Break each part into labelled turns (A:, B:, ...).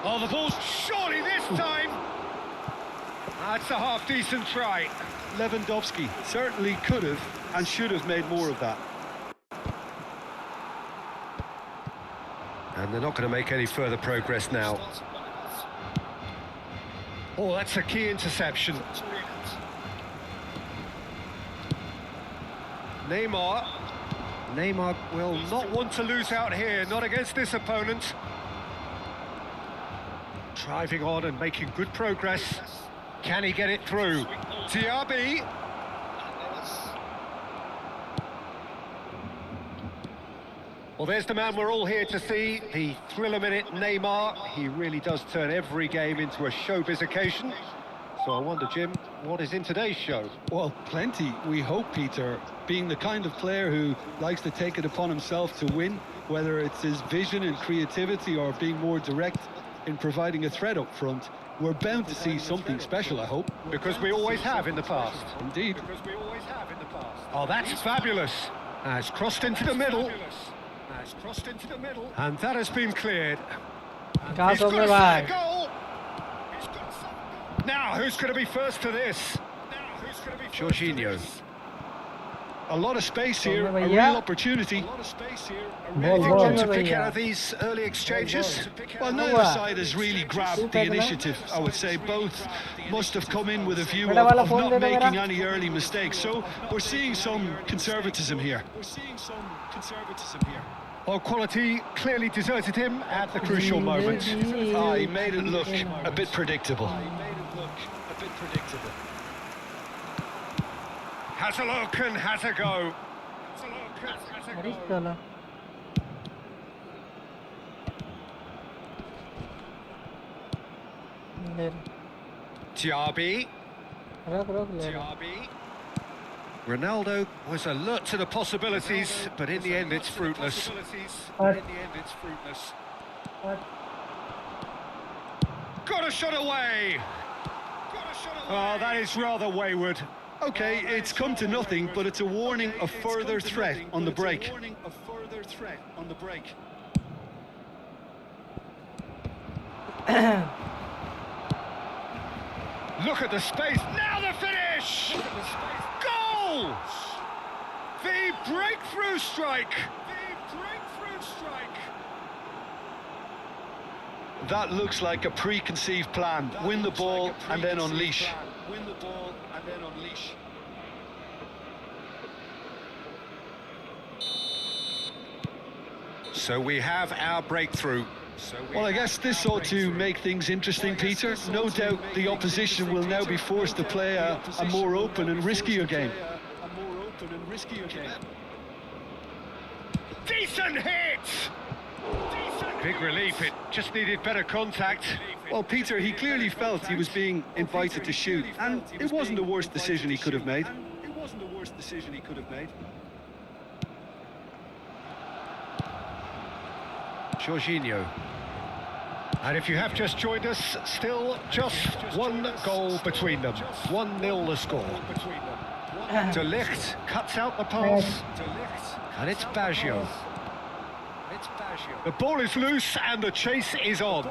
A: Oh, the ball's surely this time. That's a half-decent try.
B: Lewandowski certainly could have and should have made more of that.
A: And they're not going to make any further progress now. Oh, that's a key interception. Neymar will not want to lose out here, not against this opponent. Driving on and making good progress. Can he get it through? Diaby. Well, there's the man we're all here to see, the thriller-minute Neymar. He really does turn every game into a showbiz occasion. So I wonder, Jim, what is in today's show?
B: Well, plenty, we hope, Peter. Being the kind of player who likes to take it upon himself to win, whether it's his vision and creativity or being more direct in providing a threat up front, we're bound to see something special, I hope.
A: Because we always have in the past.
B: Indeed.
A: Because we always have in the past. Oh, that's fabulous. Has crossed into the middle. Has crossed into the middle. And that has been cleared. He's got a set goal. Now, who's going to be first to this? Jorginho.
B: A lot of space here, a real opportunity.
A: Anything to pick out of these early exchanges?
B: Well, neither side has really grabbed the initiative, I would say. Both must have come in with a view of not making any early mistakes. So we're seeing some conservatism here.
A: Well, quality clearly deserted him at the crucial moment.
B: He made it look a bit predictable.
A: Has a look and has a go. Diaby. Ronaldo was alert to the possibilities, but in the end it's fruitless. Got a shot away. Oh, that is rather wayward.
B: Okay, it's come to nothing, but it's a warning of further threat on the break.
A: Look at the space. Now the finish! Goal! The breakthrough strike!
B: That looks like a preconceived plan. Win the ball and then unleash.
A: So we have our breakthrough.
B: Well, I guess this ought to make things interesting, Peter. No doubt the opposition will now be forced to play a more open and riskier game.
A: Decent hit! Big relief, it just needed better contact.
B: Well, Peter, he clearly felt he was being invited to shoot, and it wasn't the worst decision he could have made.
A: Jorginho. And if you have just joined us, still just one goal between them. 1-0 the score. De Ligt cuts out the pass. And it's Baggio. The ball is loose and the chase is on.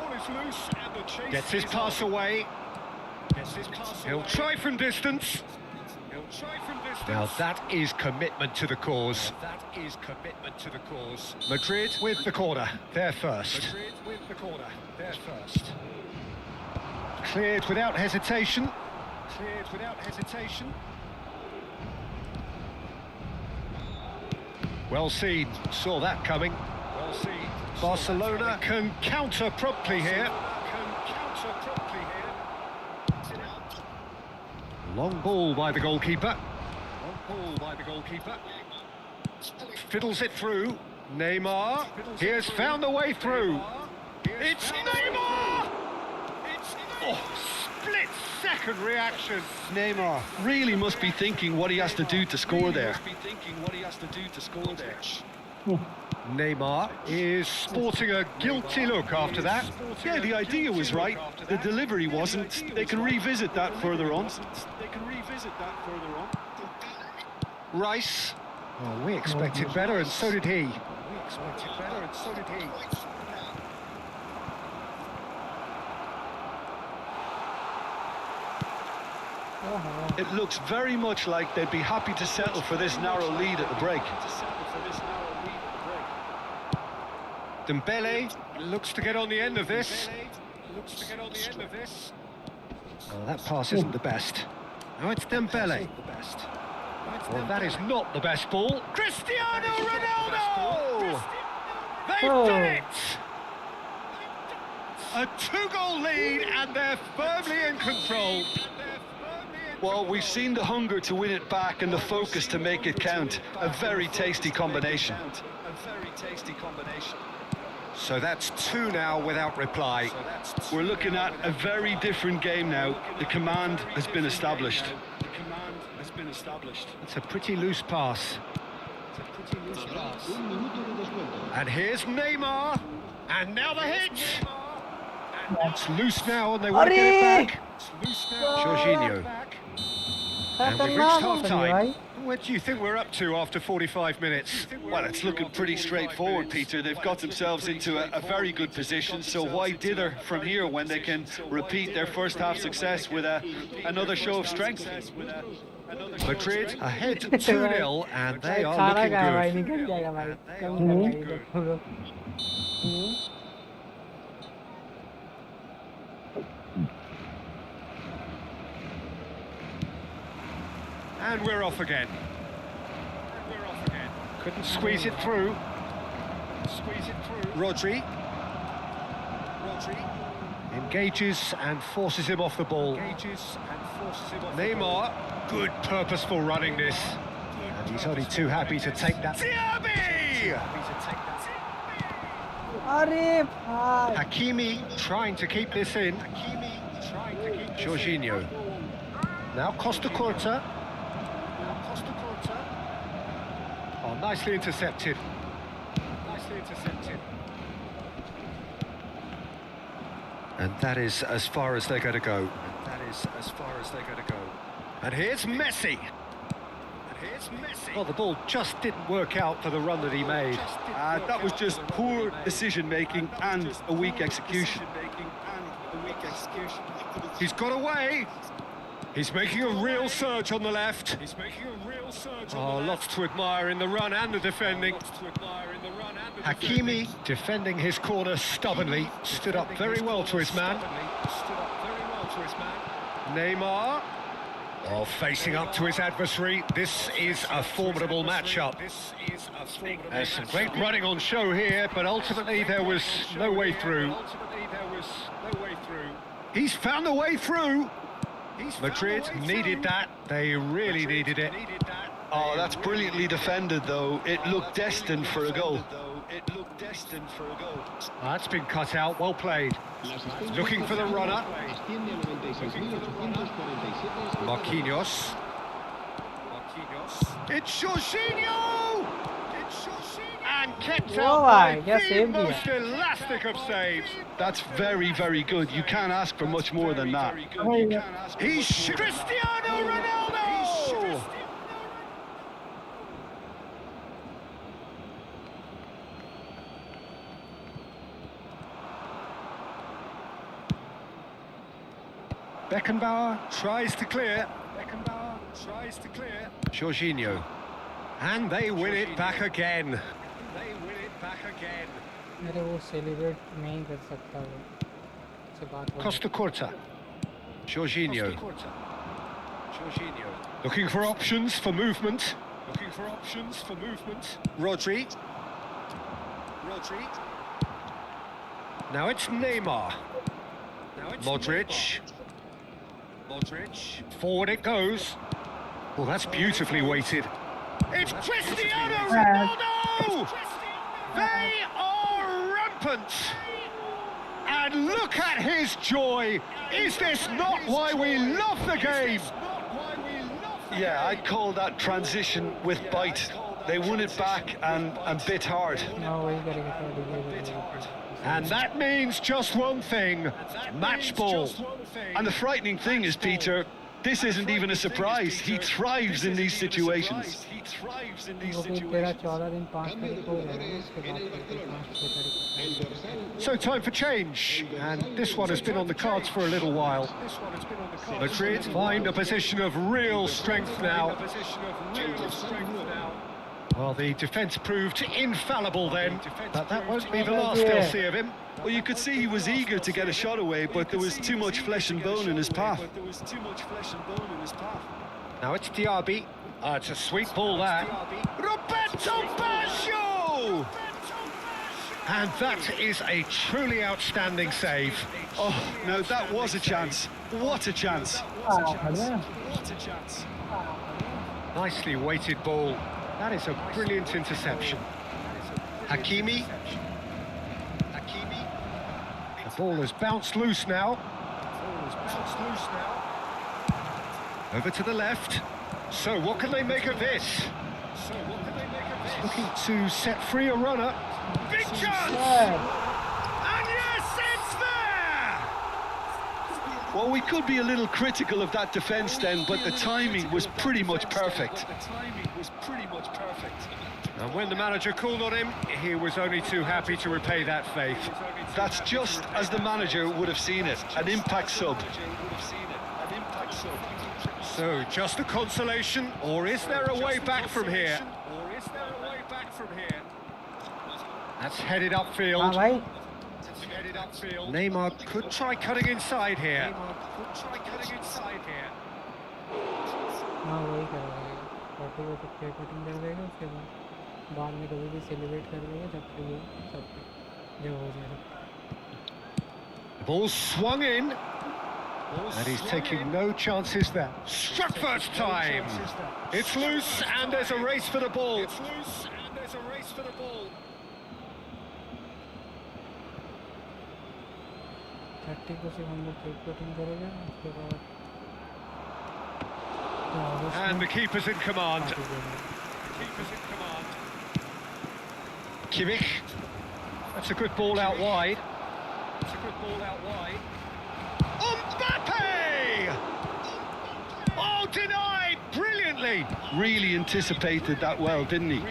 A: Gets his pass away. He'll try from distance. Now that is commitment to the cause. Madrid with the corner. They're first. Cleared without hesitation. Well seen. Saw that coming. Barcelona can counter promptly here. Long ball by the goalkeeper. Fiddles it through. Neymar. He has found a way through. It's Neymar! Split-second reaction.
B: Neymar really must be thinking what he has to do to score there.
A: Neymar is sporting a guilty look after that.
B: Yeah, the idea was right. The delivery wasn't. They can revisit that further on.
A: Rice. Oh, we expected better, and so did he.
B: It looks very much like they'd be happy to settle for this narrow lead at the break.
A: Dembele looks to get on the end of this. Oh, that pass isn't the best. No, it's Dembele. Well, that is not the best ball. Cristiano Ronaldo! They've done it! A 2-goal lead, and they're firmly in control.
B: Well, we've seen the hunger to win it back and the focus to make it count. A very tasty combination.
A: So that's 2 now without reply.
B: We're looking at a very different game now. The command has been established.
A: It's a pretty loose pass. And here's Neymar. And now the hit. It's loose now, and they want to get it back. Jorginho. And we've reached half-time. What do you think we're up to after 45 minutes?
B: Well, it's looking pretty straightforward, Peter. They've got themselves into a very good position, so why dither from here when they can repeat their first-half success with another show of strength?
A: Madrid ahead 2-0, and they are looking good. And we're off again. Couldn't squeeze it through. Rodri engages and forces him off the ball. Neymar, good purposeful running this. And he's only too happy to take that. Hakimi trying to keep this in. Jorginho. Now Costa Curta. Oh, nicely intercepted. And that is as far as they're going to go. And here's Messi. Well, the ball just didn't work out for the run that he made.
B: That was just poor decision-making and a weak execution.
A: He's got away. He's making a real surge on the left. Oh, lots to admire in the run and the defending. Hakimi defending his corner stubbornly. Stood up very well to his man. Neymar. Oh, facing up to his adversary. This is a formidable matchup. There's some great running on show here, but ultimately there was no way through. He's found a way through. Madrid needed that. They really needed it.
B: Oh, that's brilliantly defended, though. It looked destined for a goal.
A: That's been cut out. Well played. Looking for the runner. Marquinhos. It's Jorginho! And kept out by the most elastic of saves.
B: That's very, very good. You can't ask for much more than that.
A: He's Cristiano Ronaldo! Beckenbauer tries to clear. Jorginho. And they win it back again.
C: मेरे वो celebrate नहीं कर सकता वो से बात हो
A: Costa Curta. Jorginho. Looking for options for movement. Rodri. Now it's Neymar. Modric. Forward it goes. Well, that's beautifully weighted. It's Cristiano Ronaldo! They are rampant! And look at his joy! Is this not why we love the game?
B: Yeah, I'd call that transition with bite. They won it back and bit hard.
C: ना वही करेगा
A: And that means just one thing, match ball.
B: And the frightening thing is, Peter, This isn't even a surprise. He thrives in these situations.
C: वो भी तेरा 14 दिन 5 तारीख को हो जाएगा ना, उसके बाद फिर 5-6 तारीख।
A: So time for change, and this one has been on the cards for a little while. Madrid find a position of real strength now. Well, the defence proved infallible then, but that won't be the last they'll see of him.
B: Well, you could see he was eager to get a shot away, but there was too much flesh and bone in his path.
A: Now it's Diaby. It's a sweet ball there. Roberto Baggio! And that is a truly outstanding save.
B: Oh, now that was a chance. What a chance.
A: Nicely weighted ball. That is a brilliant interception. Hakimi. The ball has bounced loose now. Over to the left. So what can they make of this? Looking to set free a runner. Big chance! And yes, it's there!
B: Well, we could be a little critical of that defence then, but the timing was pretty much perfect.
A: And when the manager called on him, he was only too happy to repay that faith.
B: That's just as the manager would have seen it, an impact sub.
A: So, just a consolation, or is there a way back from here? That's headed upfield.
C: भाई
A: Neymar could try cutting inside here.
C: हाँ वही करेगा, photo वो तो play cutting कर देगा, उसके बाद में कभी भी सेलिब्रेट कर देगा जब भी वो सब जो हो जाएगा।
A: The ball swung in. And he's taking no chances there. Struck first time. It's loose and there's a race for the ball.
C: Thirty को से हम लोग प्ले कटिंग करेगा, उसके बाद
A: And the keeper's in command. Kimmich. That's a good ball out wide. Mbappe! Oh, denied brilliantly.
B: Really anticipated that well, didn't he?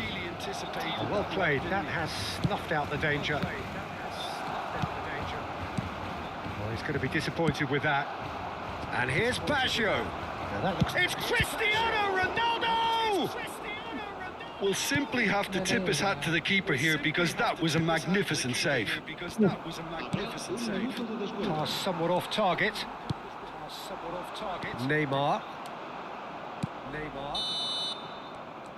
A: Well played. That has snuffed out the danger. Well, he's going to be disappointed with that. And here's Baggio. Now that looks... It's Cristiano Ronaldo!
B: We'll simply have to tip his hat to the keeper here because that was a magnificent save.
A: Pass somewhat off target. Neymar.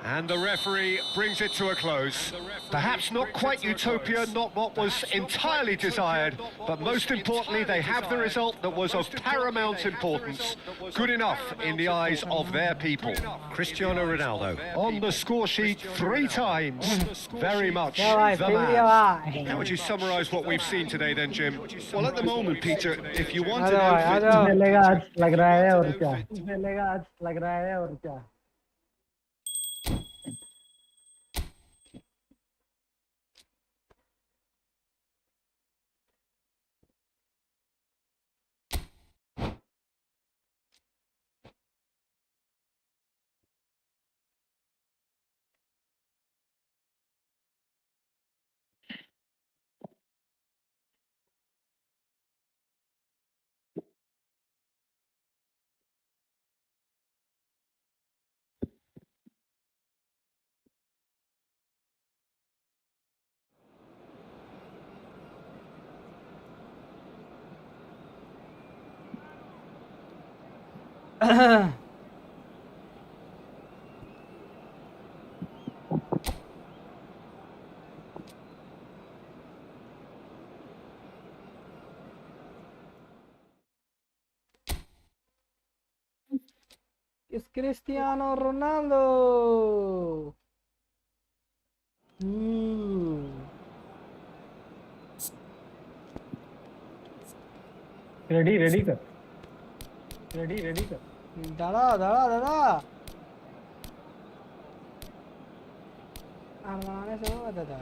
A: And the referee brings it to a close. Perhaps not quite utopia, not what was entirely desired, but most importantly, they have the result that was of paramount importance. Good enough in the eyes of their people. Cristiano Ronaldo on the score sheet 3 times. Very much the man. How would you summarise what we've seen today then, Jim?
B: Well, at the moment, Peter, if you want an outfit...
C: Es Cristiano Ronaldo.
D: Ready कर
C: दादा बनाने से होगा दादा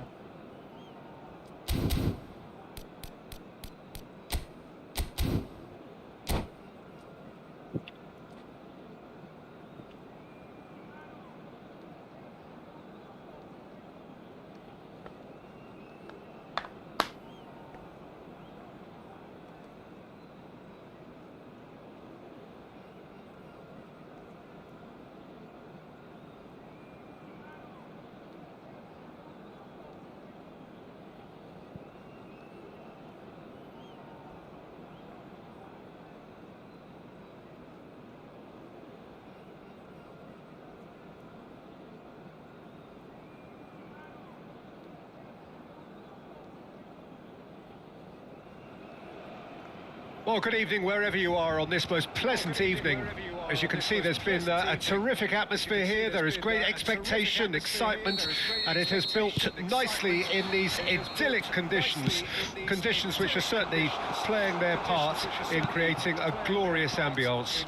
A: Well, good evening wherever you are on this most pleasant evening. As you can see, there's been a terrific atmosphere here. There is great expectation, excitement, and it has built nicely in these idyllic conditions. Conditions which are certainly playing their part in creating a glorious ambience.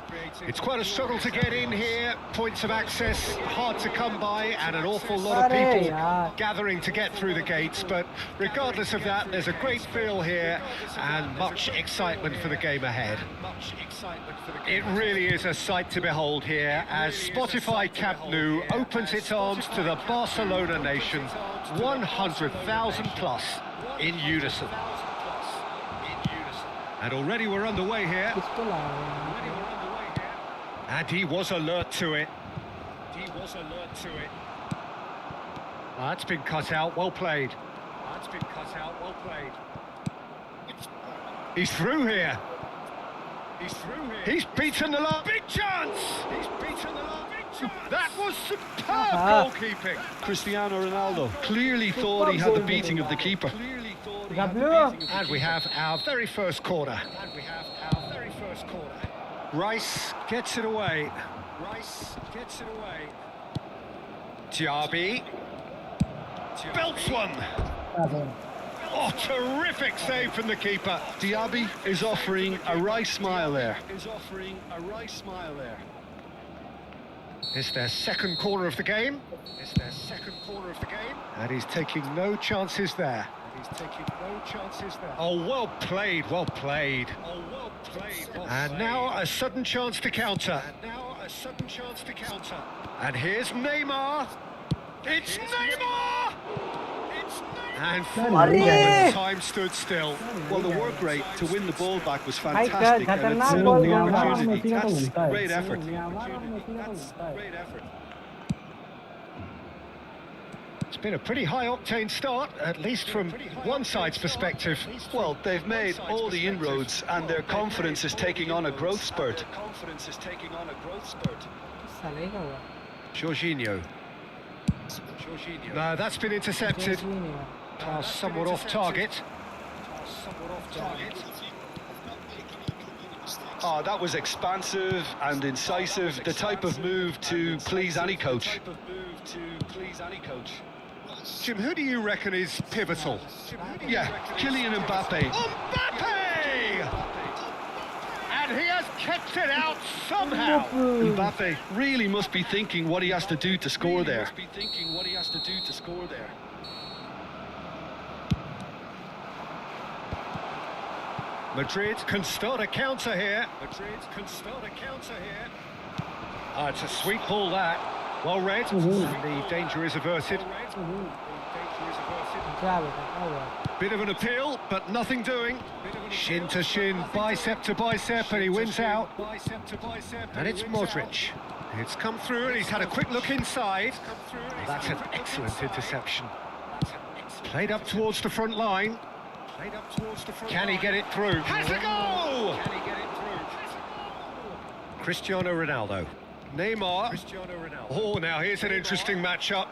A: It's quite a struggle to get in here. Points of access hard to come by, and an awful lot of people gathering to get through the gates. But regardless of that, there's a great feel here and much excitement for the game ahead. It really is a sight to behold here as Spotify Camp Nou opens its arms to the Barcelona nation, 100,000 plus in unison. And already we're underway here. And he was alert to it. That's been cut out, well played. He's through here. He's beaten the line. Big chance! That was superb goalkeeping.
B: Cristiano Ronaldo clearly thought he had the beating of the keeper.
A: And we have our very first corner. Rice gets it away. Diaby belts one. Oh, terrific save from the keeper.
B: Diaby is offering a Rice smile there.
A: It's their second corner of the game. And he's taking no chances there. Oh, well played. And now a sudden chance to counter. And here's Neymar. It's Neymar! And time stood still.
B: Well, the work rate to win the ball back was fantastic, and it's an opportunity. That's great effort.
A: It's been a pretty high-octane start, at least from one side's perspective.
B: Well, they've made all the inroads, and their confidence is taking on a growth spurt.
A: Jorginho. No, that's been intercepted. Somewhat off target.
B: Oh, that was expansive and incisive, the type of move to please any coach.
A: Jim, who do you reckon is pivotal?
B: Yeah, Kylian Mbappe.
A: And he has kept it out somehow.
B: Mbappe really must be thinking what he has to do to score there.
A: Madrid can start a counter here. It's a sweet ball that. Well read. The danger is averted. Bit of an appeal, but nothing doing. Shin to shin, bicep to bicep, and he wins out. And it's Modric. It's come through, and he's had a quick look inside. That's an excellent interception. Played up towards the front line. Can he get it through? Has a goal! Cristiano Ronaldo. Neymar. Oh, now here's an interesting matchup.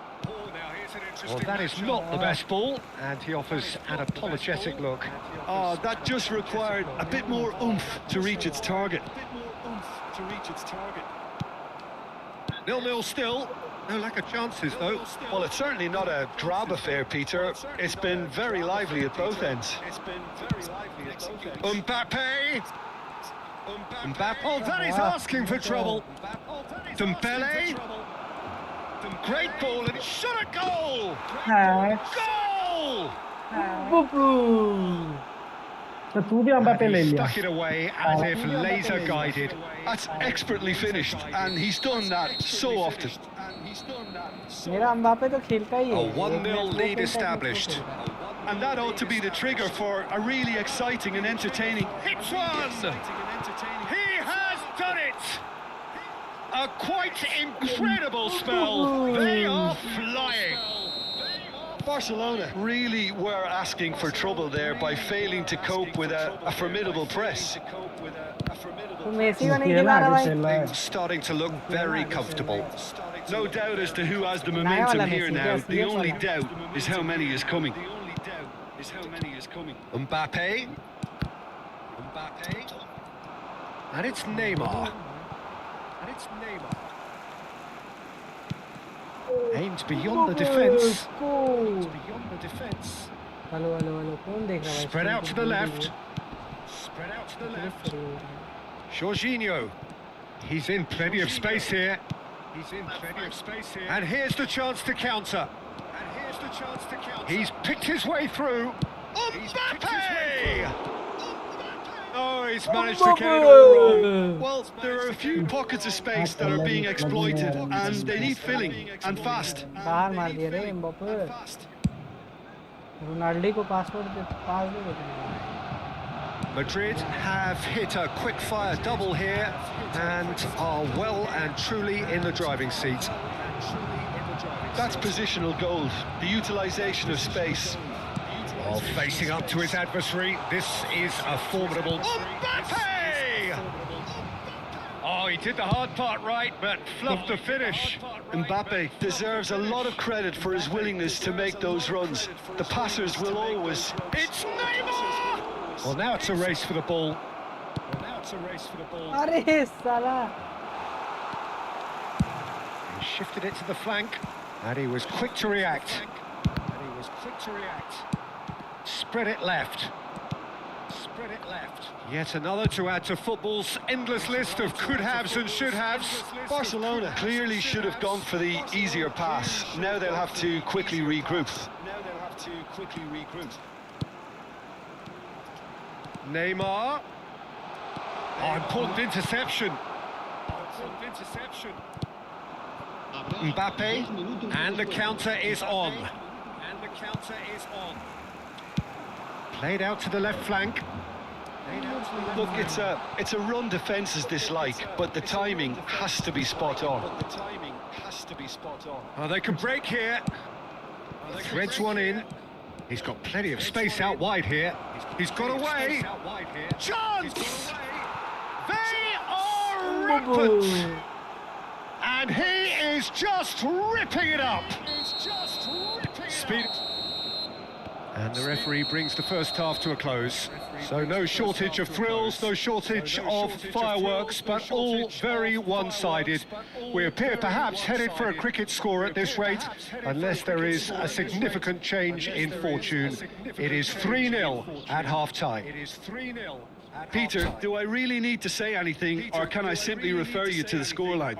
A: Well, that is not the best ball, and he offers an apologetic look.
B: Oh, that just required a bit more oomph to reach its target.
A: 0-0 still. No lack of chances, though.
B: Well, it's certainly not a drab affair, Peter. It's been very lively at both ends.
A: Mbappe. Oh, that is asking for trouble. Dembele. Great ball and shot a goal! Goal! He stuck it away as if laser guided.
B: That's expertly finished, and he's done that so often.
A: A 1-0 lead established.
B: And that ought to be the trigger for a really exciting and entertaining...
A: Hits one! He has done it! A quite incredible spell. They are flying.
B: Barcelona really were asking for trouble there by failing to cope with a formidable press.
A: Starting to look very comfortable.
B: No doubt as to who has the momentum here now. The only doubt is how many is coming.
A: Mbappe. And it's Neymar. And it's Neymar. Aimed beyond the defence. Aimed beyond the defence.
C: Hello hello hello कौन देख रहा है?
A: Spread out to the left. Spread out to the left. Jorginho. He's in plenty of space here. He's in plenty of space here. And here's the chance to counter. And here's the chance to counter. He's picked his way through. Mbappe! Oh, he's managed to get it all wrong.
B: Well, there are a few pockets of space that are being exploited, and they need filling, and fast.
C: बाहर मार दिया रे Mbappe. Ronaldo को पास दे देते.
A: Madrid have hit a quick-fire double here and are well and truly in the driving seat.
B: That's positional gold, the utilisation of space.
A: While facing up to his adversary, this is a formidable... Mbappe! Oh, he did the hard part right, but fluffed the finish.
B: Mbappe deserves a lot of credit for his willingness to make those runs. The passers will always...
A: It's Neymar! Well, now it's a race for the ball. Well, now it's a race for the ball.
C: अरे साला.
A: He shifted it to the flank, and he was quick to react. Spread it left. Spread it left. Yet another to add to football's endless list of could-haves and should-haves.
B: Barcelona clearly should have gone for the easier pass. Now they'll have to quickly regroup.
A: Neymar. Oh, important interception. Mbappe. And the counter is on. Played out to the left flank.
B: Look, it's a run defence's dislike, but the timing has to be spot on.
A: Oh, they can break here. Threads one in. He's got plenty of space out wide here. He's got away. Chance! They are rampant! And he is just ripping it up. Speed. And the referee brings the first half to a close. So no shortage of thrills, no shortage of fireworks, but all very one-sided. We appear perhaps headed for a cricket score at this rate, unless there is a significant change in fortune. It is 3-0 at half-time.
B: Peter, do I really need to say anything, or can I simply refer you to the scoreline?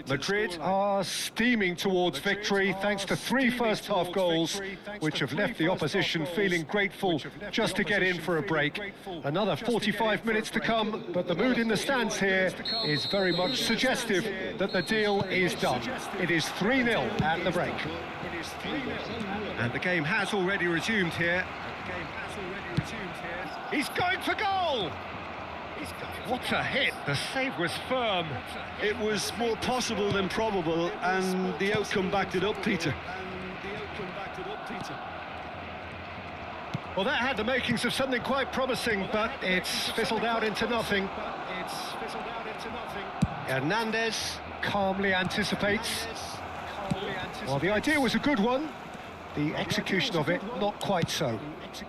A: Madrid are steaming towards victory thanks to 3 first-half goals, which have left the opposition feeling grateful just to get in for a break. Another 45 minutes to come, but the mood in the stands here is very much suggestive that the deal is done. It is 3-0 at the break. And the game has already resumed here. He's going for goal! What a hit! The save was firm.
B: It was more possible than probable, and the outcome backed it up, Peter.
A: Well, that had the makings of something quite promising, but it's fizzled out into nothing. Hernandez calmly anticipates. Well, the idea was a good one. The execution of it, not quite so.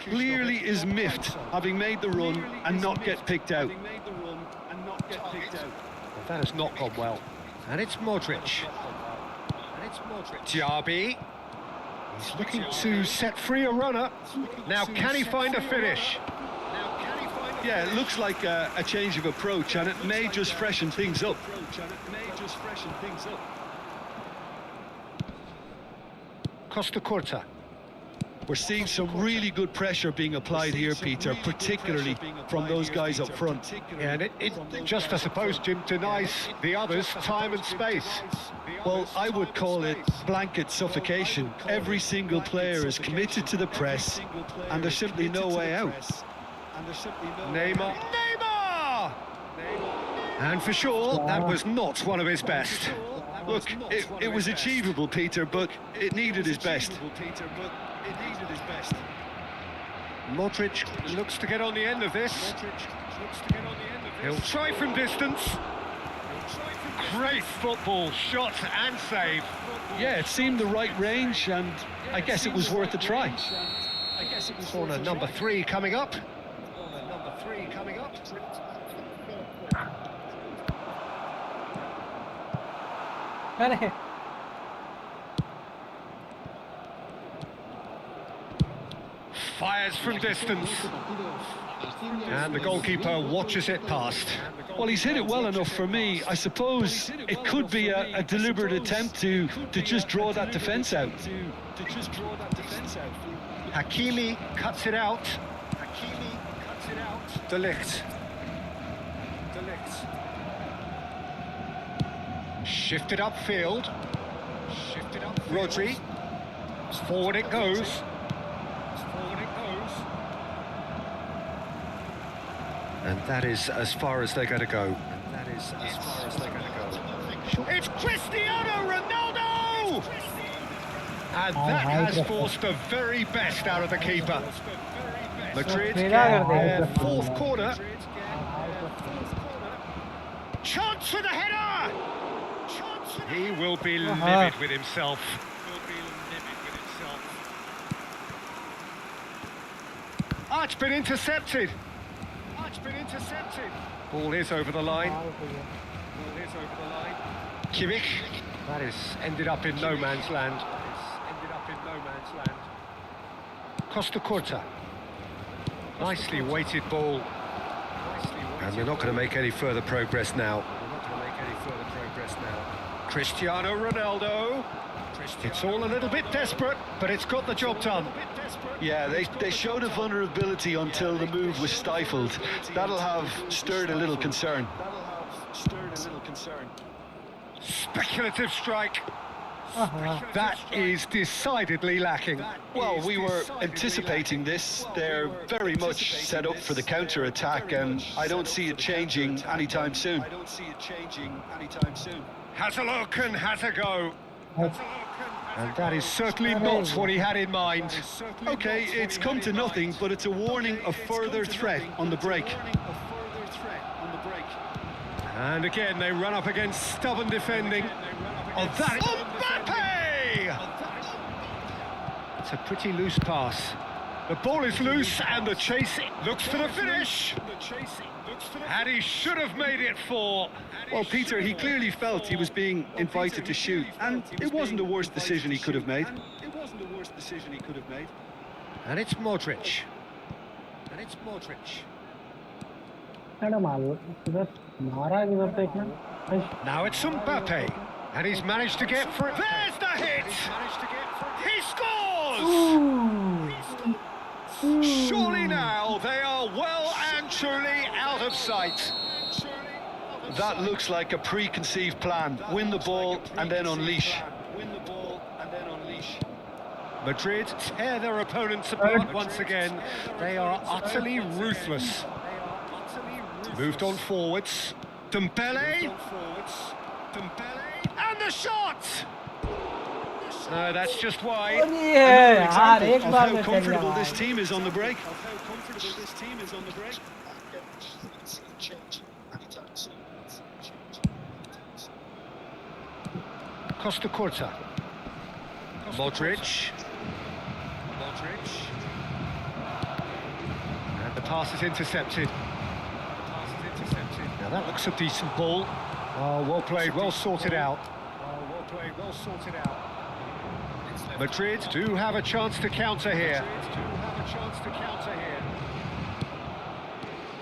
B: Clearly is miffed, having made the run and not get picked out.
A: That has not gone well. And it's Modric. Diaby. He's looking to set free a runner. Now, can he find a finish?
B: Yeah, it looks like a change of approach, and it may just freshen things up.
A: Costa Curta.
B: We're seeing some really good pressure being applied here, Peter, particularly from those guys up front.
A: Yeah, and it just, I suppose, Jim, denies the others time and space.
B: Well, I would call it blanket suffocation. Every single player is committed to the press, and there's simply no way out.
A: Neymar! And for sure, that was not one of his best.
B: Look, it was achievable, Peter, but it needed his best.
A: Modric looks to get on the end of this. He'll try from distance. Great football, shot and save.
B: Yeah, it seemed the right range, and I guess it was worth a try.
A: Corner number 3 coming up.
C: अरे
A: Fires from distance. And the goalkeeper watches it past.
B: Well, he's hit it well enough for me. I suppose it could be a deliberate attempt to just draw that defence out.
A: Hakimi cuts it out. Hakimi cuts it out. De Ligt. De Ligt. Shifted upfield. Shifted upfield. Rodri. Forward it goes. Forward it goes. And that is as far as they're going to go. And that is as far as they're going to go. It's Cristiano Ronaldo! And that has forced the very best out of the keeper. Madrid get their fourth corner. Chance for the header! He will be livid with himself. Ah, it's been intercepted. Ah, it's been intercepted. Ball is over the line. Ball is over the line. Kimmich. That is ended up in no man's land. Costa Curta. Nicely weighted ball. And they're not going to make any further progress now. Cristiano Ronaldo. It's all a little bit desperate, but it's got the job done.
B: Yeah, they showed a vulnerability until the move was stifled. That'll have stirred a little concern.
A: Speculative strike. That is decidedly lacking.
B: Well, we were anticipating this. They're very much set up for the counter-attack, and I don't see it changing anytime soon.
A: Has a look and has a go. And that is certainly not what he had in mind.
B: Okay, it's come to nothing, but it's a warning of further threat on the break.
A: And again, they run up against stubborn defending. Oh, that is Mbappe! It's a pretty loose pass. The ball is loose and the chase looks for the finish. And he should have made it 4.
B: Well, Peter, he clearly felt he was being invited to shoot, and it wasn't the worst decision he could have made.
A: And it's Modric. Now it's Mbappe. And he's managed to get through. There's the hit! He scores! Surely now they are well and truly out of sight.
B: That looks like a preconceived plan. Win the ball and then unleash.
A: Madrid tear their opponents apart once again. They are utterly ruthless. Moved on forwards. Dembele. And the shot! No, that's just wide.
C: यार एक
B: Of
C: bar
B: how
C: में चल
B: comfortable
C: गया
B: this team is on the break.
A: Costa Curta. Modric. And the pass is intercepted. Now that looks a decent ball. Oh, well played, well sorted out. Madrid do have a chance to counter here.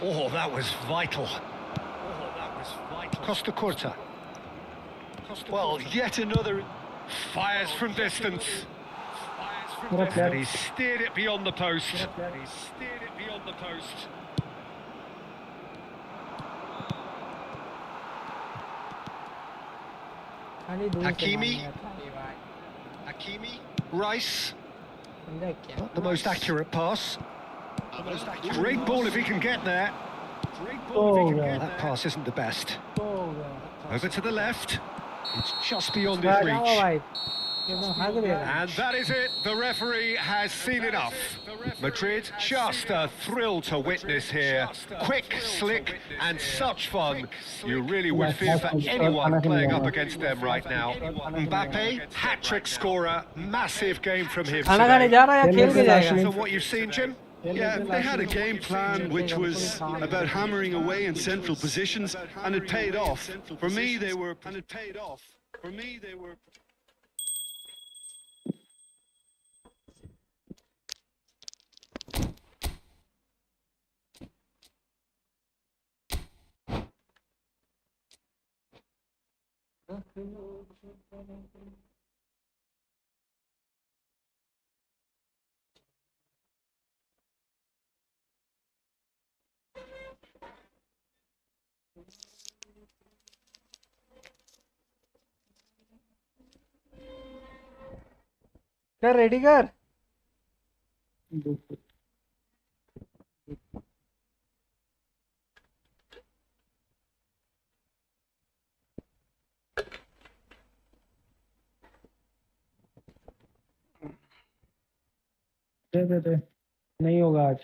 A: Oh, that was vital. Costa Curta.
B: Well, yet another...
A: Fires from distance. And he steered it beyond the post. Hakimi. Rice. Not the most accurate pass. Great ball if he can get there. That pass isn't the best. Over to the left. It's just beyond his reach. And that is it. The referee has seen enough. Madrid, just a thrill to witness here. Quick, slick, and such fun. You really would fear for anyone playing up against them right now. Mbappe, hat-trick scorer. Massive game from him today.
C: खाना खाने जा रहा है या खेल के जाएगा?
A: So what you've seen, Jim?
B: Yeah, they had a game plan which was about hammering away in central positions, and it paid off. For me, they were.
C: कर रेडी कर
D: दे नहीं होगा आज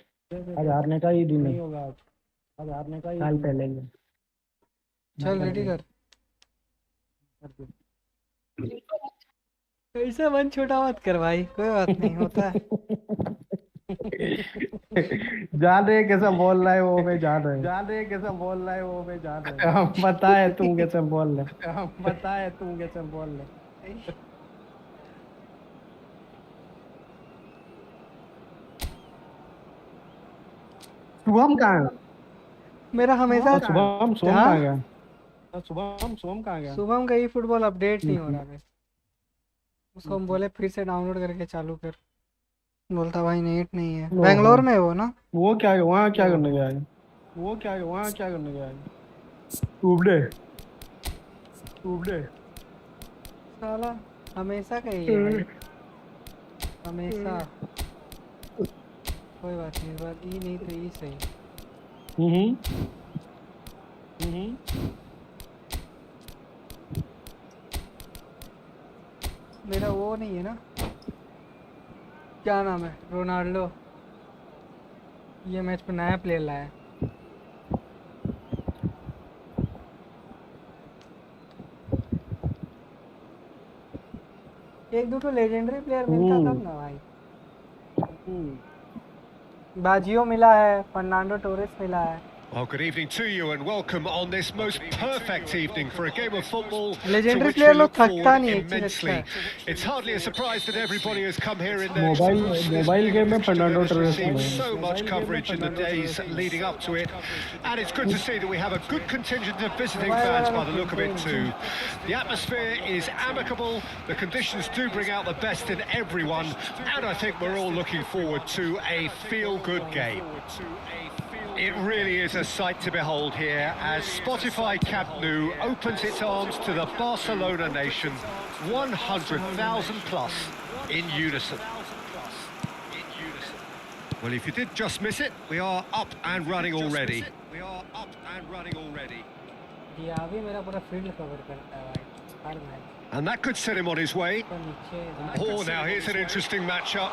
D: हारने का ही दिन नहीं होगा आज हारने का ही कल पहलेंगे
C: चल रेडी कर ऐसे मन छोटा मत कर भाई कोई बात नहीं होता है
D: जान रहे कैसा बोल रहा है वो मैं जान रहा है हम पता है तू कैसे बोल रहे शुभम कहाँ है
C: मेरा हमेशा
D: शुभम कहाँ गया
C: शुभम का फुटबॉल अपडेट नहीं हो रहा है उसको हम बोले फिर से डाउनलोड करके चालू कर बोलता भाई नेट नहीं है बेंगलोर में वो ना
D: वो क्या वहाँ क्या करने गया है टूबडे
C: साला हमेशा का ही है भाई। हमेशा कोई बात नहीं इस बार ई नहीं तो ई सही मेरा वो नहीं है ना क्या नाम है रोनाल्डो ये मैच पे नया प्लेयर लाया एक दो तो लेजेंडरी प्लेयर मिलता तब ना भाई बाजियो मिला है फर्नांडो टोरेस मिला है
A: Well, good evening to you and welcome on this most perfect evening for a game of football
C: Legendary
A: to which
C: player
A: we look
C: लोग थकता
A: forward
C: नहीं है,
A: immensely.
C: अच्छा
A: It's hardly a surprise that everybody has come here in their
D: mobile game में Fernando Torres
A: seen so much coverage in the days leading up to it, and it's good to see that we have a good contingent of visiting fans by the look of it too. The atmosphere is amicable, the conditions do bring out the best in everyone, and I think we're all looking forward to a feel-good game. It really is a sight to behold here as Spotify Camp Nou opens its arms to the Barcelona nation, 100,000 plus in unison. Well, if you did just miss it, we are up and running already.
C: ये अभी मेरा पूरा field cover करता है भाई हर match
A: And that could set him on his way.
C: तो नीचे
A: Oh, now here's an interesting matchup.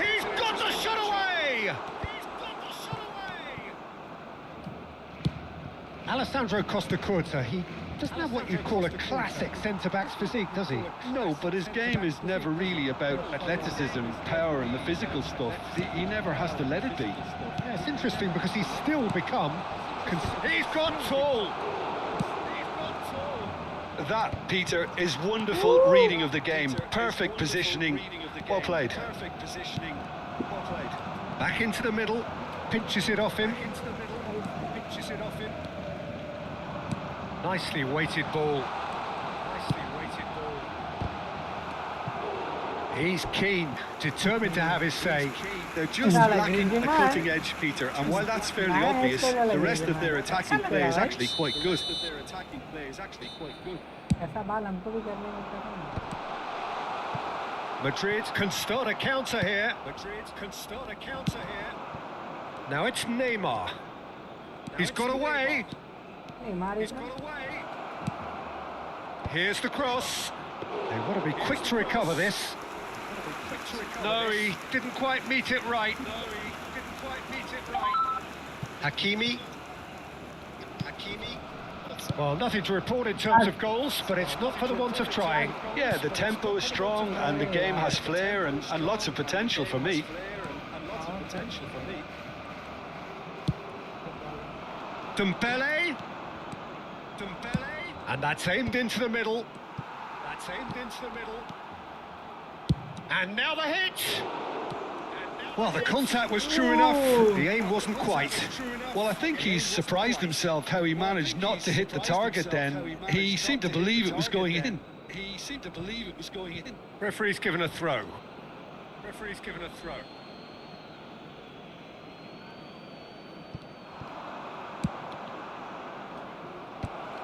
A: He's got the shot away! Alessandro Costa Curta, he doesn't have what you'd call a classic centre-back's physique, does he?
B: No, but his game is never really about athleticism, power, and the physical stuff. He never has to let it be.
A: Yeah, it's interesting because he's still become... He's gone tall!
B: That, Peter, is wonderful reading of the game. Perfect positioning. Well played.
A: Back into the middle, pinches it off him. Nicely weighted ball. He's keen, determined to have his say.
B: They're just
C: Yeah, like
B: lacking a
C: BGMI.
B: cutting edge, Peter, and while that's fairly obvious, the rest of their attacking play is actually quite good.
C: ऐसा बाल हमको भी करने में पता नहीं
A: Madrid can start a counter here. Now it's Neymar. He's got away.
C: नहीं मारे तो
A: Here's the cross. They've got to be quick to recover this. No, he didn't quite meet it right. Hakimi. Well, nothing to report in terms of goals, but it's not for the want of trying.
B: Yeah, the tempo is strong and the game has flair and lots of potential for me. potential for me.
A: Dembele. And that's aimed into the middle. And now the hit. Well, the contact was true enough. The aim wasn't quite.
B: Well, I think he's surprised himself how he managed not to hit the target then. He seemed to believe it was going in.
A: Referee's given a throw.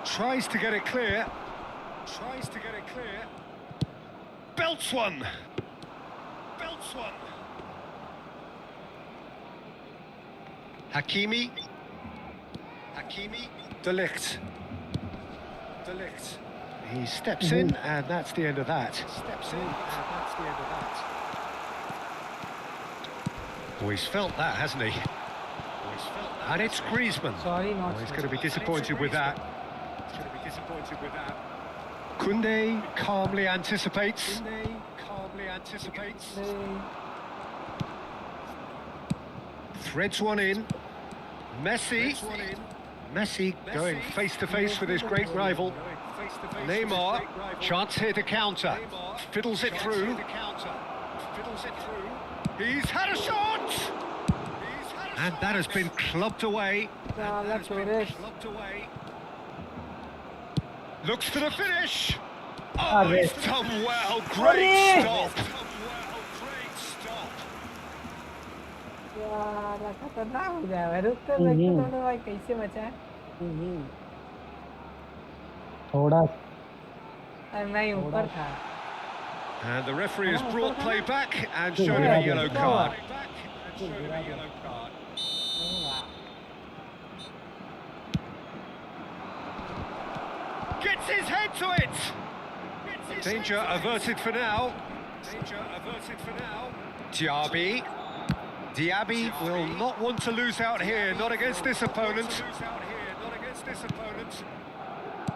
A: Tries to get it clear. Belts one. Hakimi. De Ligt. He steps in, and that's the end of that. Oh, he's felt that, hasn't he? And it's Griezmann.
C: Sorry, not
A: Oh, he's going to be disappointed with that. Koundé calmly anticipates. Threads one in. Messi going face to face with his great rival. Neymar, chance here to counter. Fiddles it through. He's had a shot! And that has been clubbed away. Looks for the finish. Oh, he's done well. Great stop.
C: यार खतरनाक हो गया है। रुक तो दोनों भाई कैसे बचा है?
D: थोड़ा
C: मैं ऊपर था।
A: And the referee has brought play back and shown him a yellow card. Gets his head to it. Danger averted for now. Diaby will not want to lose out here, not against this opponent.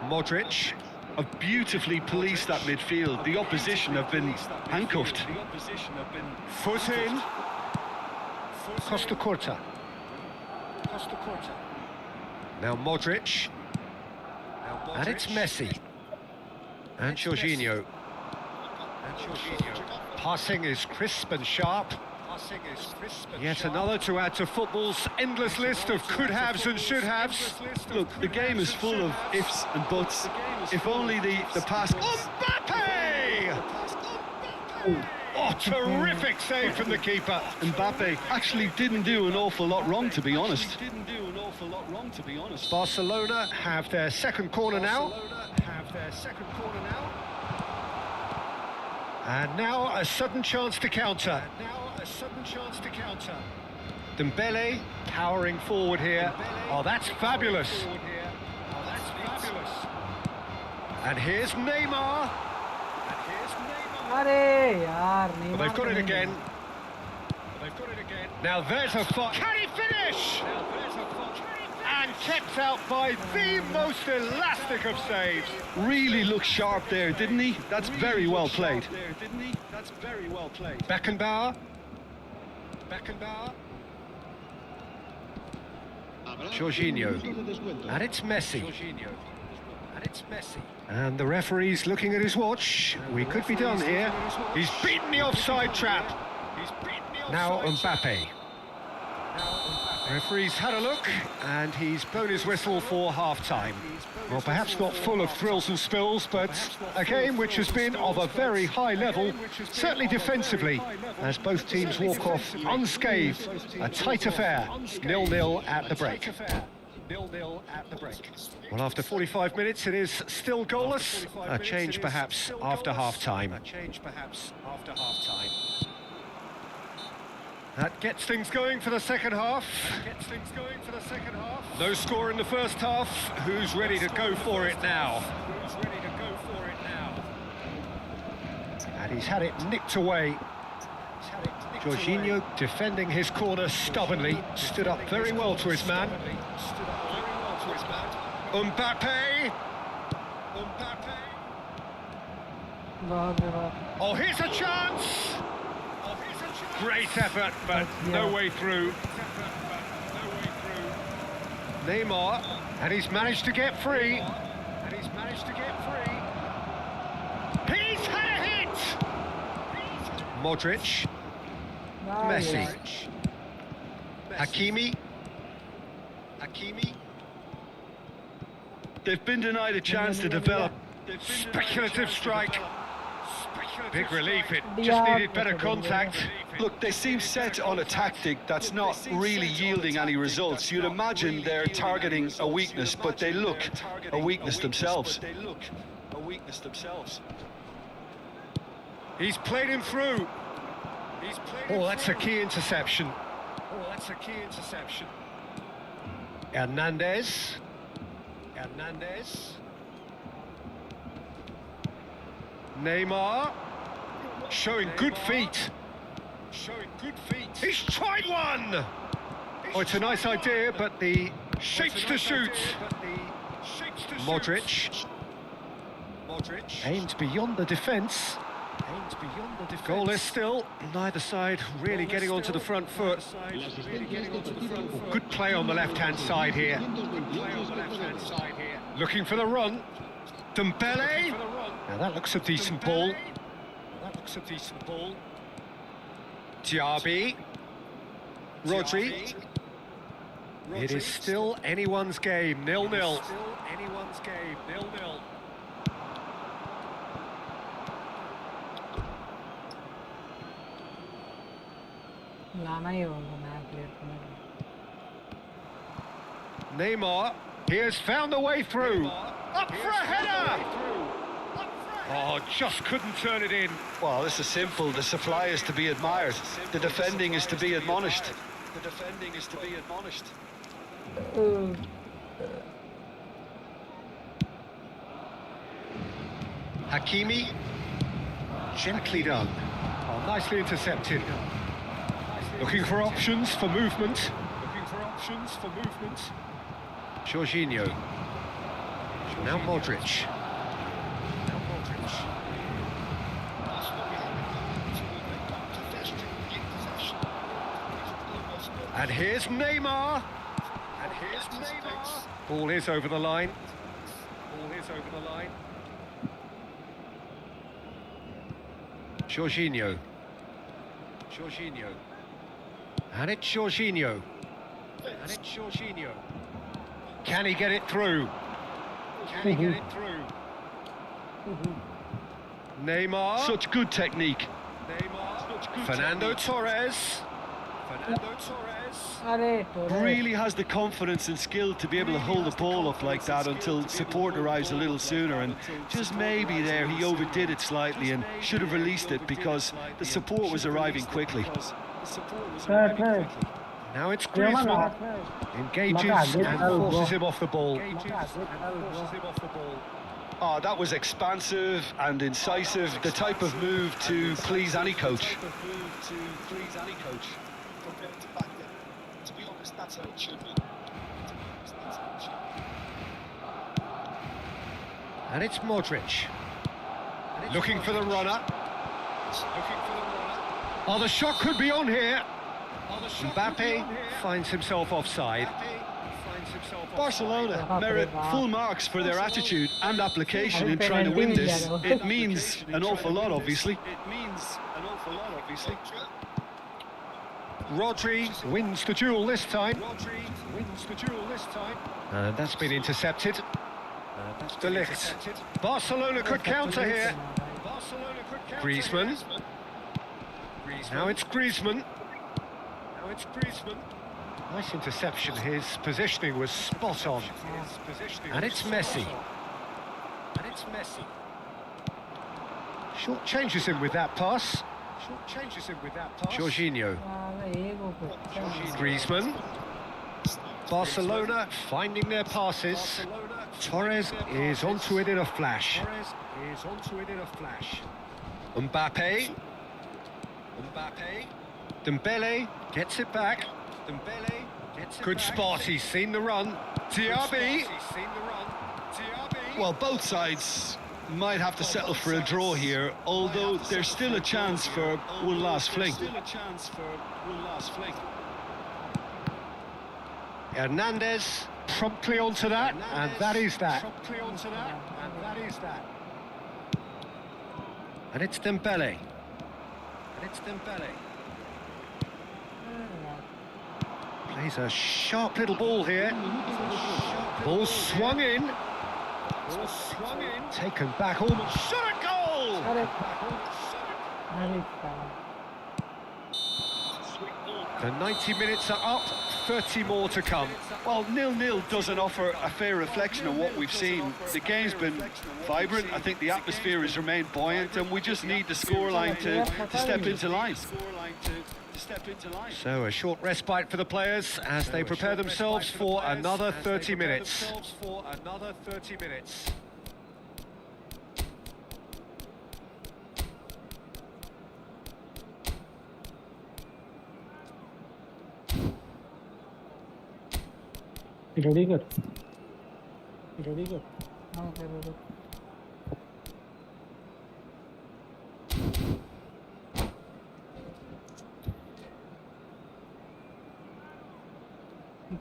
A: Modric.
B: Have beautifully policed that midfield. The opposition have been handcuffed.
A: Foot in. Costa Curta. Now Modric. And it's Messi. And Jorginho. Passing is crisp and sharp. Yet another to add to football's endless list of could-haves and should-haves.
B: Look, the game is full of ifs and buts. If only the pass...
A: Mbappe! Oh, terrific save from the keeper.
B: Mbappe actually didn't do an awful lot wrong, to be honest.
A: Barcelona have their second corner now. And now a sudden chance to counter. Dembele powering forward here. Oh, that's fabulous. And here's Neymar.
C: अरे यार
A: Well, they've got it again. Now there's a fight. Can he finish? And kept out by the most elastic of saves.
B: Really looked sharp there, didn't he? That's very well played.
A: Beckenbauer. Jorginho. And it's Messi. And the referee's looking at his watch. We could be done here. He's beaten the offside trap. Now Mbappe. Referee's had a look, and he's blown his whistle for half-time. Well, perhaps not full of thrills and spills, but a game which has been of a very high level, certainly defensively, as both teams walk off unscathed. A tight affair, 0-0 at the break. Well, after 45 minutes, it is still goalless. A change, perhaps, after half-time. That gets things going for the second half. No score in the first half. Who's ready to go for it now? And he's had it nicked away. Jorginho defending his corner stubbornly. Stood up very well to his man. Mbappe. Oh, here's a chance. Great effort, but no way through. Neymar, and he's managed to get free. He's had a hit! Modric, Messi, Hakimi.
B: They've been denied a chance to develop.
A: Speculative strike. Big relief, it just needed better contact.
B: Look, they seem set on a tactic that's not really yielding any results. You'd imagine they're targeting a weakness, but they look a weakness themselves.
A: He's played him through. Oh, that's a key interception. Hernandez. Neymar. Showing good feet. He's tried one! Oh, it's a nice idea, but the shapes to shoot. Modric. Aimed beyond the defence. Goalless still. Neither side really getting onto the front foot. Oh, good play on the left-hand side here. Looking for the run. Dembele. Now that looks a decent ball. Diaby. Rodri. It is still anyone's game, 0-0.
C: लाना ही होगा नया player को
A: Neymar, he has found a way through. Up for a header! Oh, just couldn't turn it in.
B: Well, this is simple. The supply is to be admired. The defending is to be admonished.
A: Hakimi, gently done. Oh, nicely intercepted. Looking for options for movement. Jorginho. Now Modric. And here's Neymar. Ball is over the line. Jorginho. And it's Jorginho. Can he get it through? Neymar.
B: Such good technique.
A: Fernando Torres.
C: अरे
B: Really has the confidence and skill to be able to hold the ball up like that until support arrives a little sooner, and just maybe there he overdid it slightly and should have released it because the support was arriving quickly.
A: Now it's Griezmann. Engages and forces him off the ball.
B: Oh, that was expansive and incisive, the type of move to please any coach.
A: And it's Modric. Looking for the runner. Oh, the shot could be on here. Mbappe finds himself offside.
B: Barcelona merit full marks for their attitude and application in trying to win this. It means an awful lot, obviously.
A: Rodri wins the duel this time. And that's been intercepted. De Ligt. Barcelona could counter here. Griezmann. Now it's Griezmann. Nice interception. His positioning was spot on. And it's Messi. Short changes him with that pass. Jorginho. Griezmann. Barcelona finding their passes. Torres is onto it in a flash. Mbappe. Dembele gets it back. Good spot, he's seen the run. Diaby.
B: Well, both sides might have to settle for a draw here, although there's still a chance for one last fling.
A: Hernandez promptly onto that, and that is that. And it's Dembele. Plays a sharp little ball here. Ball swung in. Taken back almost. Shot a goal! The 90 minutes are up, 30 more to come.
B: Well, 0-0 doesn't offer a fair reflection of what we've seen. The game's been vibrant. I think the atmosphere has remained buoyant, and we just need the scoreline to step into line.
A: So a short respite for the players as they prepare themselves for another 30 minutes.
D: Ready कर
C: हाँ कर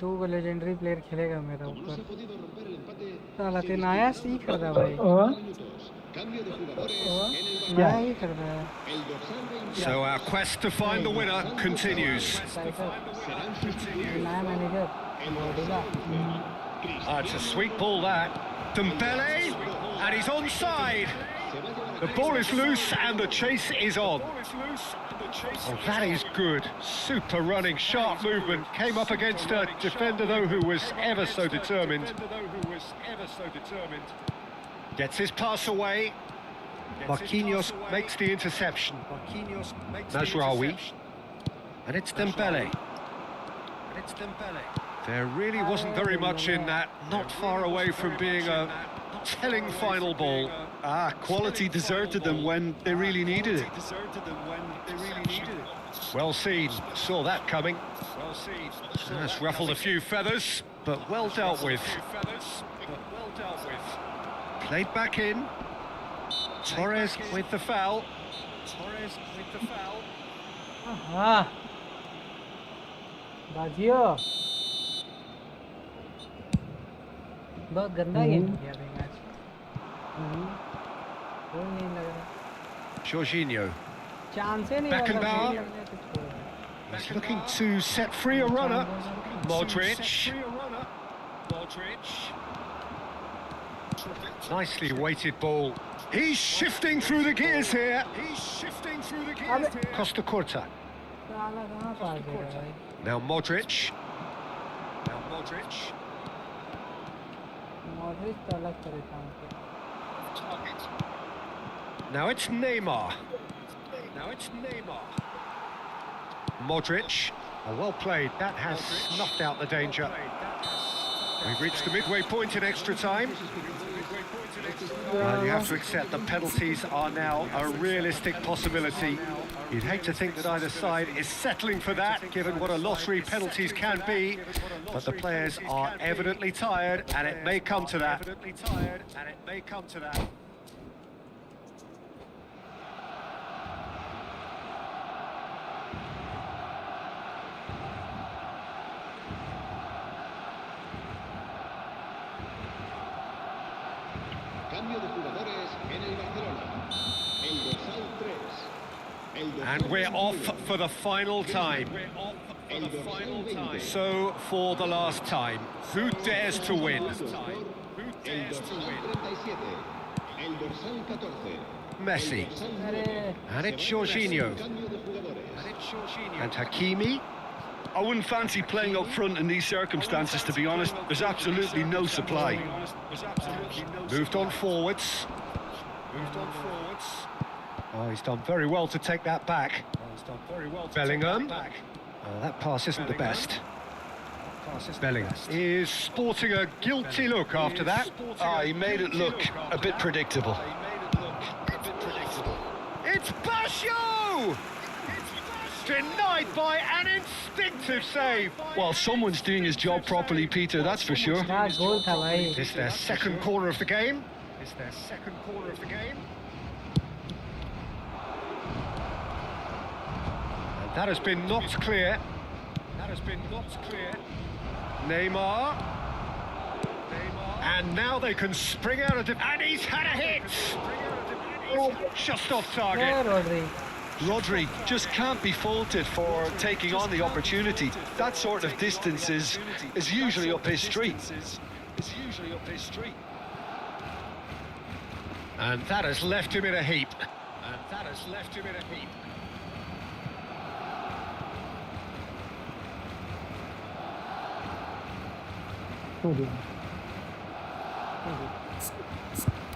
C: 2 को legendary player खेलेगा मेरा ऊपर साला तेन आया सी कर रहा भाई क्या ही कर रहा है
A: So our quest to find the winner continues.
C: नया manager
A: It's a sweet ball that. Dembele, and he's onside. The ball is loose and the chase is on. Oh, that is good. Super running, sharp movement. Came up against a defender, though, who was ever so determined. Gets his pass away. Marquinhos makes the interception. Mazraoui. And it's Dembele. There really wasn't very much in that. Not far away from being a telling final ball.
B: Quality deserted them when they really needed it.
A: Well seen, saw that coming. That's ruffled a few feathers, but well dealt with. Played back in. Torres with the foul.
C: हाँ बाजियो बहुत गंदा game किया था match कोई नहीं लग रहा
A: Jorginho.
C: Chance ही नहीं
A: Beckenbauer. He's looking to set free a runner. Modric. Nicely weighted ball. He's shifting through the gears here. Costa Curta.
C: साला कहाँ पास दे रहा है
A: Now Modric.
C: मॉडरिच तो अलग तरह का
A: Now it's Neymar. Modric. Oh, well played. That has snuffed out the danger. We've reached the midway point in extra time. Well, you have to accept that penalties are now a realistic possibility. You'd hate to think that either side is settling for that, given what a lottery penalties can be. But the players are evidently tired, and it may come to that.
E: Cambio de jugadores en el Barcelona. El dorsal 3.
A: And we're off for the final time. So, for the last time, who dares to win?
E: El dorsal 37. El dorsal 14.
A: Messi. And it's Jorginho.
E: Cambio de jugadores.
A: And Hakimi.
B: I wouldn't fancy playing up front in these circumstances, to be honest. There's absolutely no supply.
A: Moved on forwards. Oh, he's done very well to take that back. Bellingham. Oh, that pass isn't the best. Bellingham is sporting a guilty look after that.
B: He made it look a bit predictable.
A: It's Basho! Denied by an instinctive save.
B: Well, someone's doing his job properly, Peter, that's for sure.
C: क्या गोल था भाई
A: It's their second corner of the game. It's their second corner of the game. And that has been knocked clear. That has been knocked clear. Neymar. And now they can spring out of and he's had a hit! Just off target.
C: Yeah, Rodri.
B: Rodri just can't be faulted for taking on the opportunity. That sort of distance is usually up his street.
A: And that has left him in a heap. And that has left him in a heap.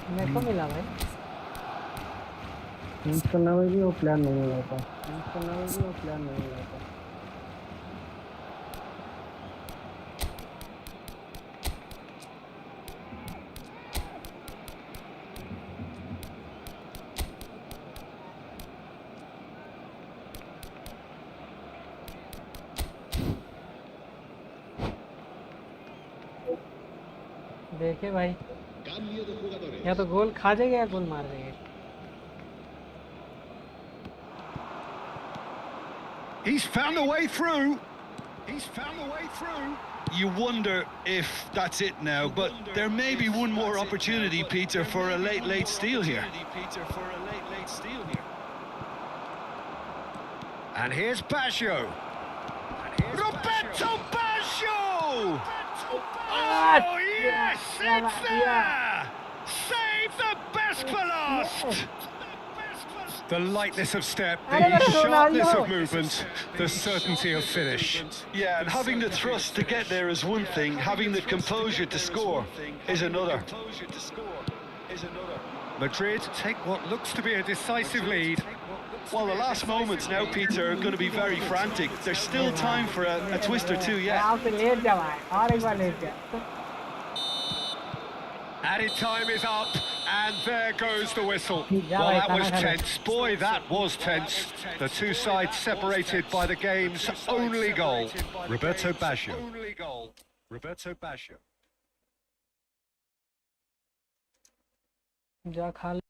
C: मेरे को मिला भाई
D: इसका नाम भी वो plan नहीं मिला था इसका नाम भी वो प्लान नहीं मिला था
C: देखे भाई
E: Cambio de jugadores.
C: या तो गोल खा जाएगा या गोल मार देगा
A: He's found a way through. He's found a way through.
B: You wonder if that's it now, but there may be one more opportunity, Peter, for a late steal here.
A: And here's Baggio. Roberto Baggio! Oh, yes, it's there! Save the best for last! The lightness of step, the sharpness of movement, the certainty of finish.
B: Yeah, and having the thrust to get there is one thing, having the composure to score is another.
A: Madrid take what looks to be a decisive lead.
B: Well, the last moments now, Peter, are going to be very frantic. There's still time for a twist or two yet.
C: आप तो late जा भाई और एक बार late जा
A: Added time is up, and there goes the whistle. Well, that was tense. Boy, that was tense. The two sides separated by the game's only goal. Roberto Baggio. Only goal. Roberto Baggio.
C: जा खा ले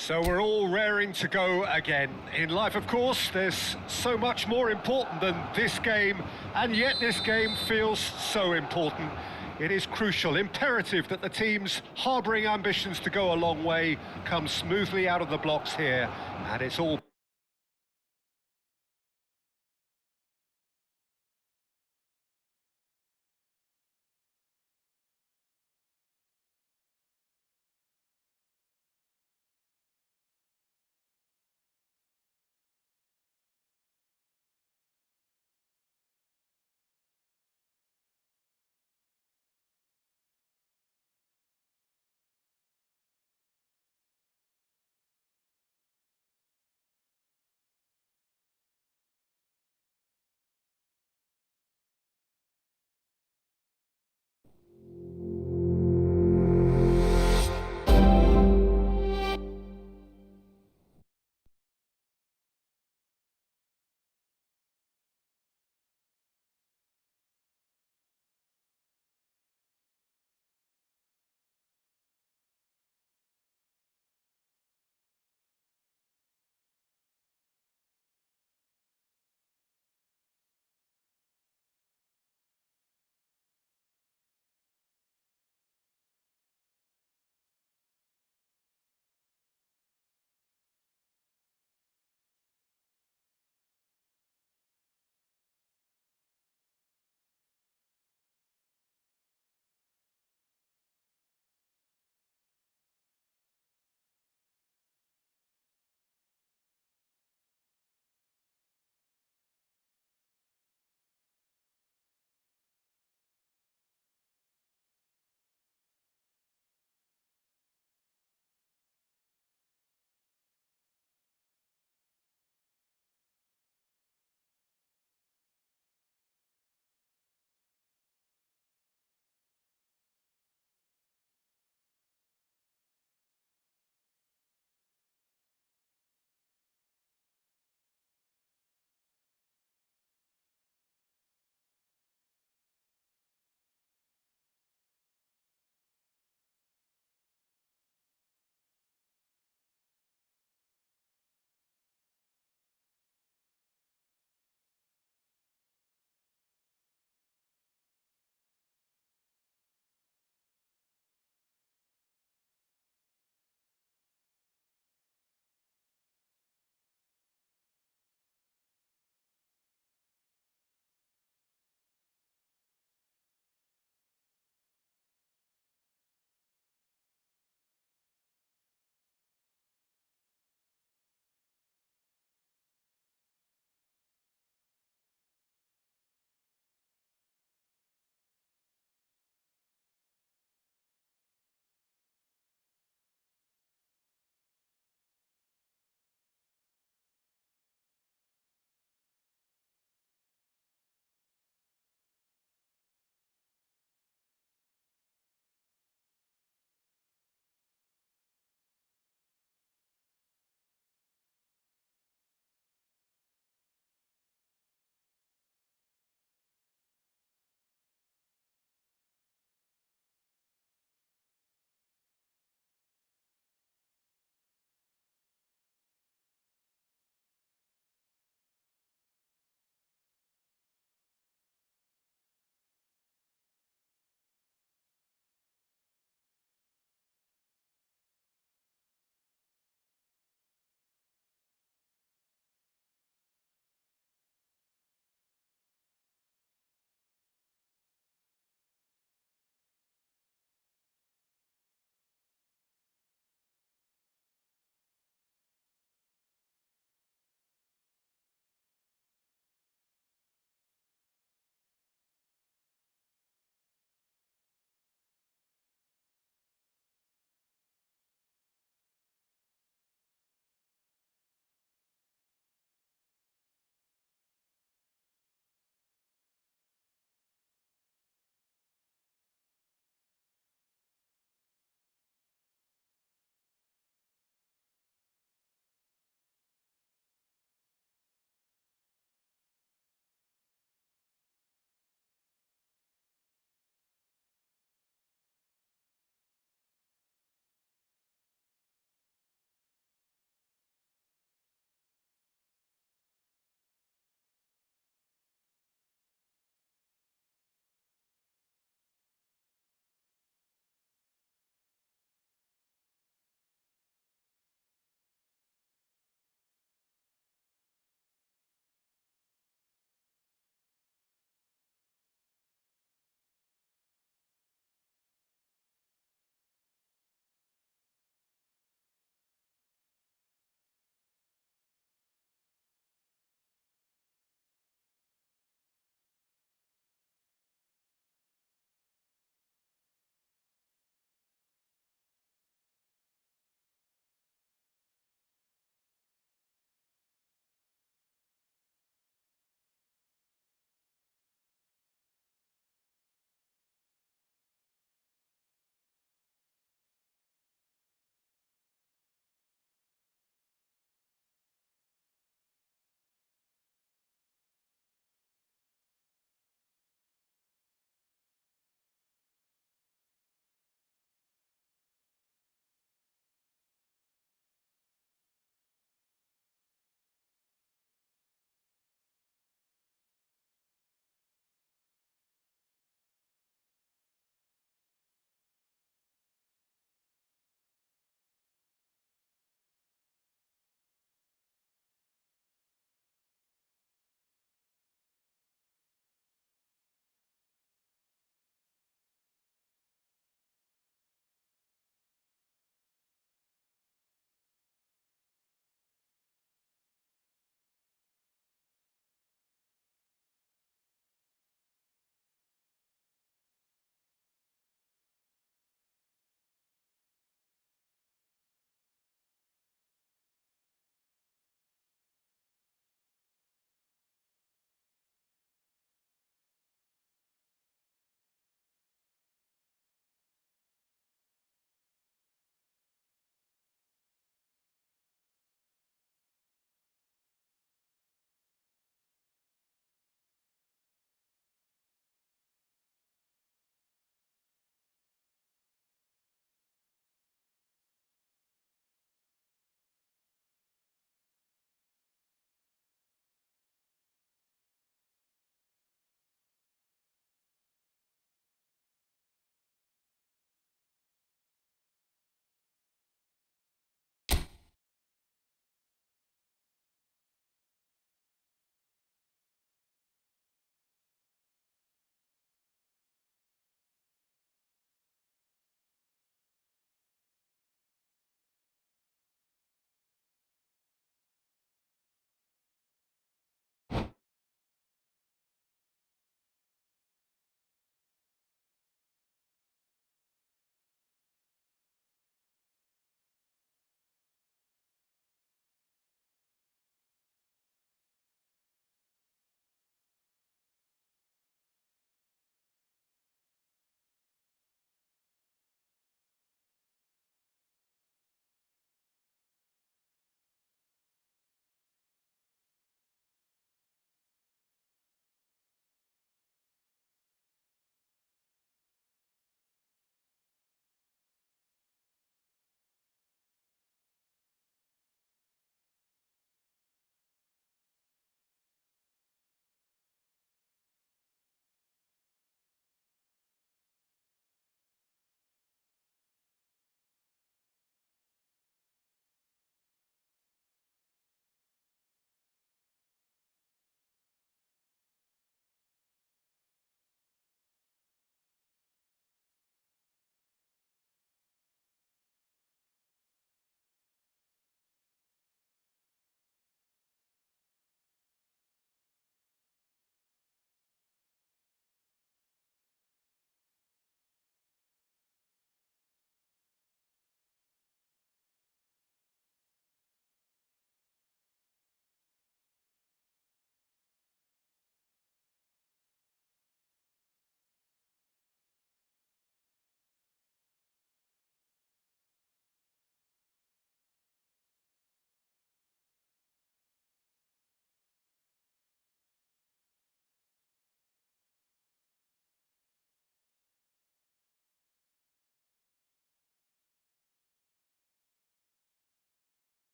A: So we're all raring to go again. In life, of course, there's so much more important than this game, and yet this game feels so important. It is crucial, imperative that the teams harbouring ambitions to go a long way come smoothly out of the blocks here, and it's all